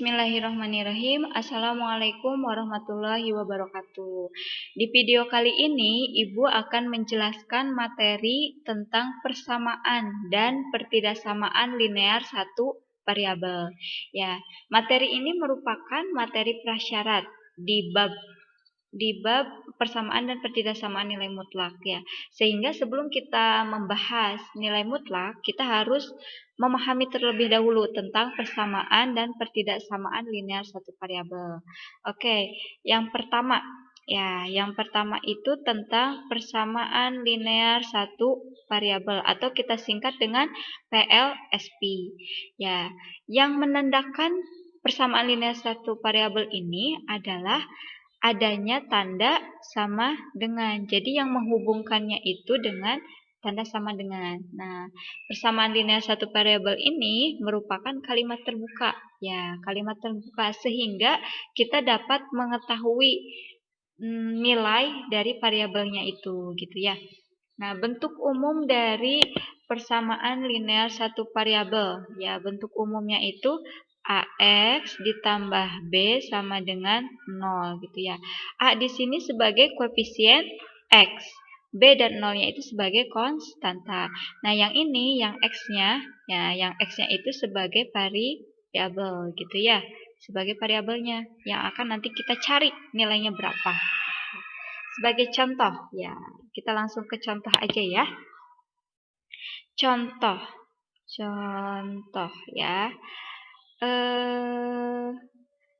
Bismillahirrahmanirrahim. Assalamualaikum warahmatullahi wabarakatuh. Di video kali ini, Ibu akan menjelaskan materi tentang persamaan dan pertidaksamaan linear satu variabel. Ya, materi ini merupakan materi prasyarat di bab persamaan dan pertidaksamaan nilai mutlak ya. Sehingga sebelum kita membahas nilai mutlak, kita harus memahami terlebih dahulu tentang persamaan dan pertidaksamaan linear satu variabel. Oke, yang pertama itu tentang persamaan linear satu variabel atau kita singkat dengan PLSP. Ya, yang menandakan persamaan linear satu variabel ini adalah adanya tanda sama dengan. Jadi yang menghubungkannya itu dengan tanda sama dengan. Nah, persamaan linear satu variabel ini merupakan kalimat terbuka. Ya, kalimat terbuka sehingga kita dapat mengetahui nilai dari variabelnya itu gitu ya. Nah, bentuk umum dari persamaan linear satu variabel. Ya, bentuk umumnya itu AX ditambah B sama dengan 0 gitu ya. A di sini sebagai koefisien X. B dan 0-nya itu sebagai konstanta. Nah, yang ini, yang X-nya, ya, yang X-nya itu sebagai variabel gitu ya. Sebagai variabelnya yang akan nanti kita cari nilainya berapa. Sebagai contoh, ya, kita langsung ke contoh aja ya. Contoh ya.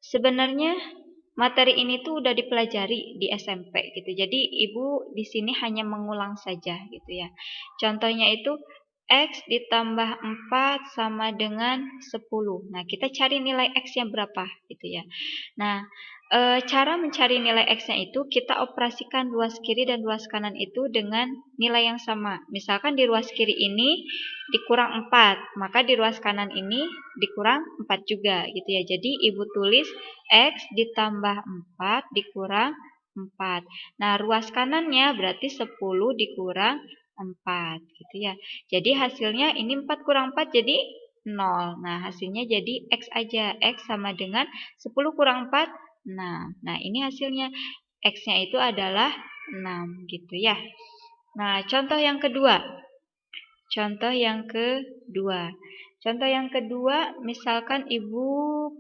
Sebenarnya materi ini tuh udah dipelajari di SMP gitu. Jadi Ibu di sini hanya mengulang saja gitu ya. Contohnya itu X ditambah 4 sama dengan 10. Nah, kita cari nilai X-nya berapa gitu ya. Nah, cara mencari nilai X-nya itu kita operasikan ruas kiri dan ruas kanan itu dengan nilai yang sama. Misalkan di ruas kiri ini dikurang 4, maka di ruas kanan ini dikurang 4 juga gitu ya. Jadi Ibu tulis X ditambah 4 dikurang 4. Nah, ruas kanannya berarti 10 dikurang 4 gitu ya. Jadi hasilnya ini 4 kurang 4 jadi 0. Nah, hasilnya jadi X aja. X sama dengan 10 kurang 4, 6. Nah, ini hasilnya. X-nya itu adalah 6 gitu ya. Nah, contoh yang kedua. Contoh yang kedua, misalkan Ibu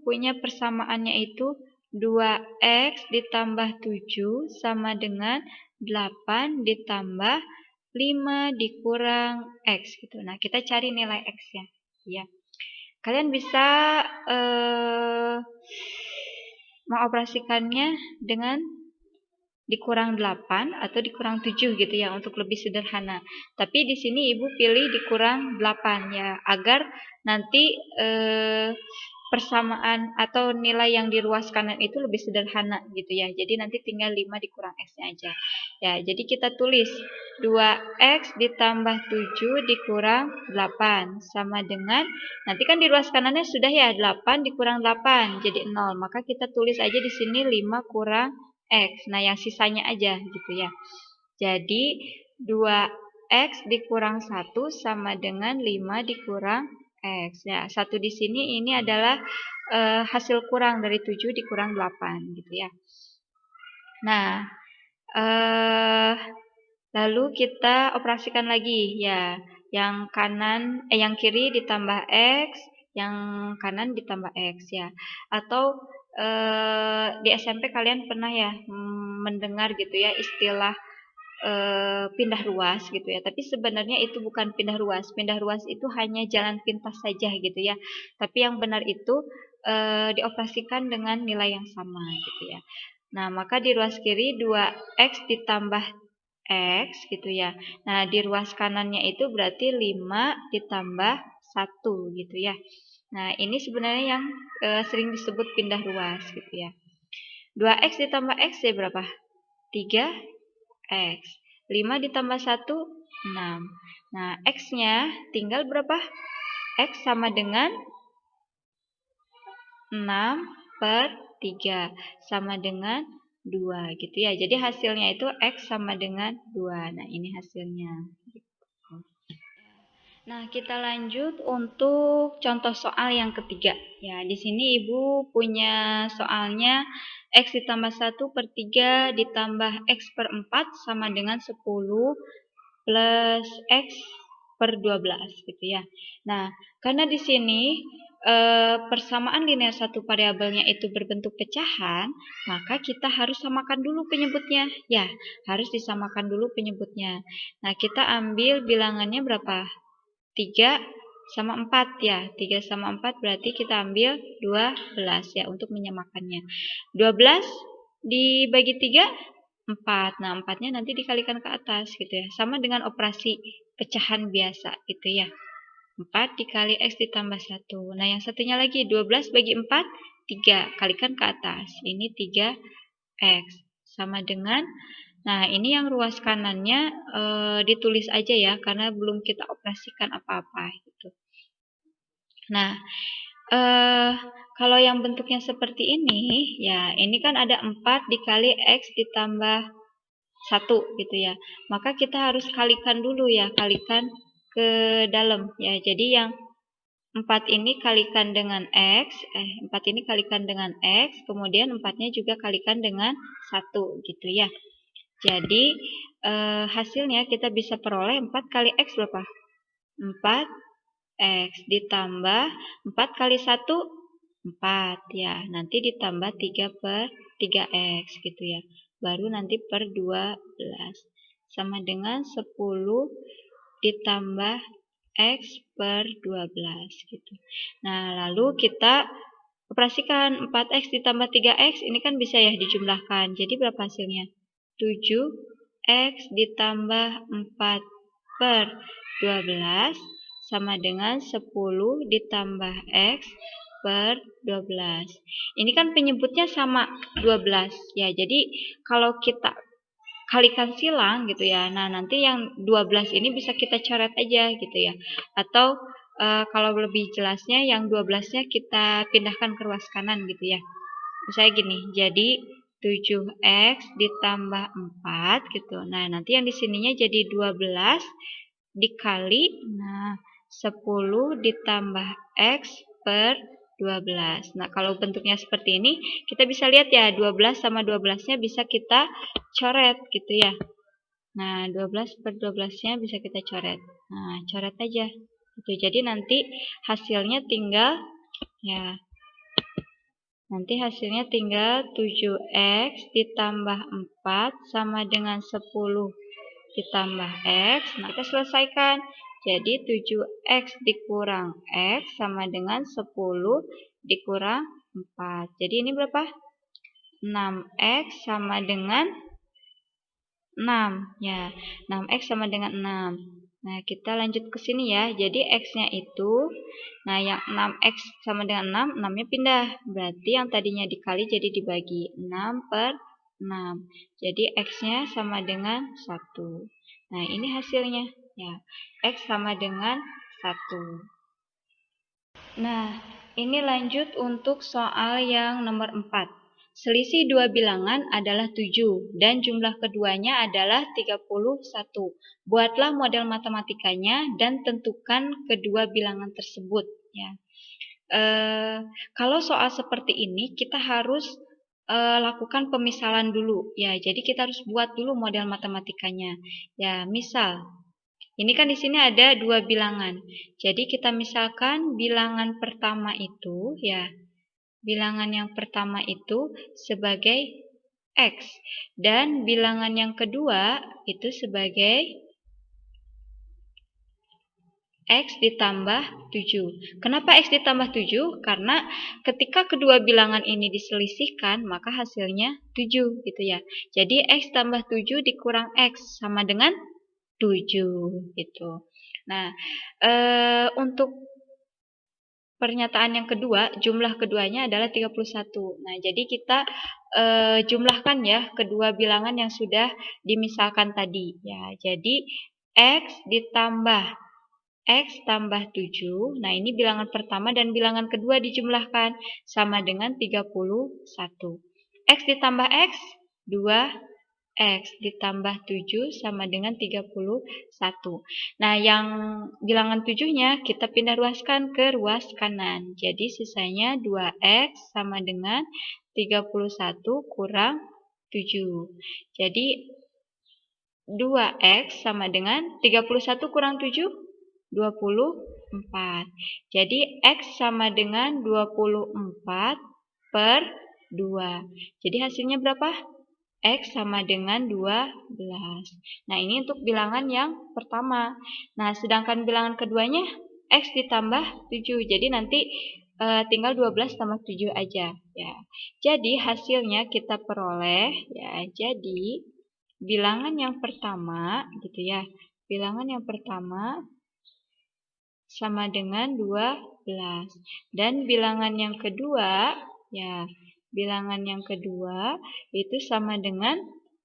punya persamaannya itu 2X ditambah 7 sama dengan 8 ditambah 5 dikurang X gitu. Nah, kita cari nilai X-nya ya. Kalian bisa mengoperasikannya dengan dikurang 8 atau dikurang 7 gitu ya untuk lebih sederhana. Tapi di sini Ibu pilih dikurang 8 ya agar nanti persamaan atau nilai yang di ruas kanan itu lebih sederhana gitu ya. Jadi nanti tinggal 5 dikurang X-nya aja. Ya, jadi kita tulis 2X ditambah 7 dikurang 8 sama dengan, nanti kan di ruas kanannya sudah ya 8 dikurang 8 jadi 0. Maka kita tulis aja di sini 5 kurang X. Nah, yang sisanya aja gitu ya. Jadi 2X dikurang 1 sama dengan 5 dikurang X. Ya, 1 di sini ini adalah hasil kurang dari 7 dikurang 8 gitu ya. Nah, lalu kita operasikan lagi ya. Yang kiri ditambah X, yang kanan ditambah X ya. Atau di SMP kalian pernah ya mendengar gitu ya istilah pindah ruas gitu ya. Tapi sebenarnya itu bukan pindah ruas. Pindah ruas itu hanya jalan pintas saja gitu ya. Tapi yang benar itu dioperasikan dengan nilai yang sama gitu ya. Nah, maka di ruas kiri 2X ditambah X gitu ya. Nah, di ruas kanannya itu berarti 5 ditambah 1 gitu ya. Nah, ini sebenarnya yang sering disebut pindah ruas gitu ya. 2X ditambah X ya berapa? 3X. 5 ditambah 1, 6. Nah, X-nya tinggal berapa? X sama dengan 6 per 3. Sama dengan 2 gitu ya. Jadi hasilnya itu X sama dengan 2. Nah, ini hasilnya. Nah, kita lanjut untuk contoh soal yang ketiga. Ya, di sini Ibu punya soalnya X ditambah 1/3 ditambah X per 4 sama dengan 10 plus X per 12 gitu ya. Nah, karena di sini persamaan linear satu variabelnya itu berbentuk pecahan, maka kita harus samakan dulu penyebutnya. Ya, harus disamakan dulu penyebutnya. Nah, kita ambil bilangannya berapa? 3 sama 4 ya. 3 sama 4 berarti kita ambil 12 ya untuk menyamakannya. 12 dibagi 3, 4. Nah, 4-nya nanti dikalikan ke atas gitu ya. Sama dengan operasi pecahan biasa gitu ya. 4 dikali X ditambah 1. Nah, yang satunya lagi 12 bagi 4, 3. Kalikan ke atas. Ini 3X. Sama dengan, nah ini yang ruas kanannya ditulis aja ya, karena belum kita operasikan apa-apa gitu. Nah, kalau yang bentuknya seperti ini, ya ini kan ada 4 dikali X ditambah 1 gitu ya. Maka kita harus kalikan dulu ya, kalikan ke dalam ya. Jadi yang 4 ini kalikan dengan X, 4 ini kalikan dengan X, kemudian 4-nya juga kalikan dengan 1 gitu ya. Jadi hasilnya kita bisa peroleh 4 kali X berapa? 4X ditambah 4 kali 1, 4 ya. Nanti ditambah 3/3X gitu ya. Baru nanti per 12. Sama dengan 10 ditambah X per 12 gitu. Nah, lalu kita operasikan 4X ditambah 3X, ini kan bisa ya dijumlahkan. Jadi berapa hasilnya? 7X ditambah 4 per 12 sama dengan 10 ditambah X per 12. Ini kan penyebutnya sama 12 ya. Jadi kalau kita kalikan silang gitu ya. Nah, nanti yang 12 ini bisa kita coret aja gitu ya. Atau kalau lebih jelasnya yang 12-nya kita pindahkan ke ruas kanan gitu ya. Misalnya gini, jadi 7X ditambah 4 gitu. Nah, nanti yang di sininya jadi 12 dikali 10 ditambah X per 12. Nah, kalau bentuknya seperti ini, kita bisa lihat ya, 12 sama 12-nya bisa kita coret gitu ya. Nah, 12 per 12-nya bisa kita coret. Nah, coret aja. Gitu. Jadi nanti hasilnya tinggal ya. Nanti hasilnya tinggal 7X ditambah 4 sama dengan 10 ditambah X. Nah, kita selesaikan. Jadi 7X dikurang X sama dengan 10 dikurang 4. Jadi ini berapa? 6X sama dengan 6. Ya, 6X sama dengan 6. Nah, kita lanjut ke sini ya. Jadi X-nya itu, nah yang 6X sama dengan 6, 6-nya pindah. Berarti yang tadinya dikali jadi dibagi. 6 per 6. Jadi X-nya sama dengan 1. Nah, ini hasilnya. Ya, X sama dengan 1. Nah, ini lanjut untuk soal yang nomor 4. Selisih dua bilangan adalah 7 dan jumlah keduanya adalah 31. Buatlah model matematikanya dan tentukan kedua bilangan tersebut. Ya. Kalau soal seperti ini kita harus lakukan pemisalan dulu. Ya, jadi kita harus buat dulu model matematikanya. Ya, misal ini kan di sini ada dua bilangan. Jadi kita misalkan bilangan pertama itu ya. Bilangan yang pertama itu sebagai X dan bilangan yang kedua itu sebagai X ditambah 7. Kenapa X ditambah 7? Karena ketika kedua bilangan ini diselisihkan, maka hasilnya 7 gitu ya. Jadi X tambah 7 dikurang X sama dengan 7 gitu. Nah, untuk pernyataan yang kedua, jumlah keduanya adalah 31. Nah, jadi kita jumlahkan ya kedua bilangan yang sudah dimisalkan tadi. Ya, jadi X ditambah X tambah 7. Nah, ini bilangan pertama dan bilangan kedua dijumlahkan sama dengan 31. X ditambah X, 2 X ditambah 7 sama dengan 31. Nah, yang bilangan 7-nya kita pindah ruaskan ke ruas kanan. Jadi sisanya 2X sama dengan 31 kurang 7. Jadi 2X sama dengan 31 kurang 7, 24. Jadi X sama dengan 24 per 2. Jadi hasilnya berapa? X sama dengan 12. Nah, ini untuk bilangan yang pertama. Nah, sedangkan bilangan keduanya X ditambah 7. Jadi nanti tinggal 12 tambah 7 aja. Ya. Jadi hasilnya kita peroleh, ya. Jadi bilangan yang pertama, gitu ya. Bilangan yang pertama sama dengan 12. Dan bilangan yang kedua, ya, bilangan yang kedua itu sama dengan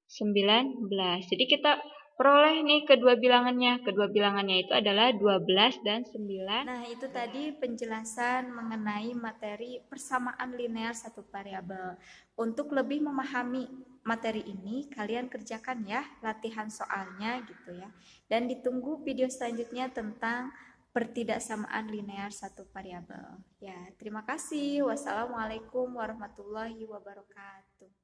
19. Jadi kita peroleh nih kedua bilangannya. Kedua bilangannya itu adalah 12 dan 9. Nah, itu tadi penjelasan mengenai materi persamaan linear satu variabel. Untuk lebih memahami materi ini, kalian kerjakan ya latihan soalnya gitu ya. Dan ditunggu video selanjutnya tentang pertidaksamaan linear satu variabel. Ya, terima kasih. Wassalamualaikum warahmatullahi wabarakatuh.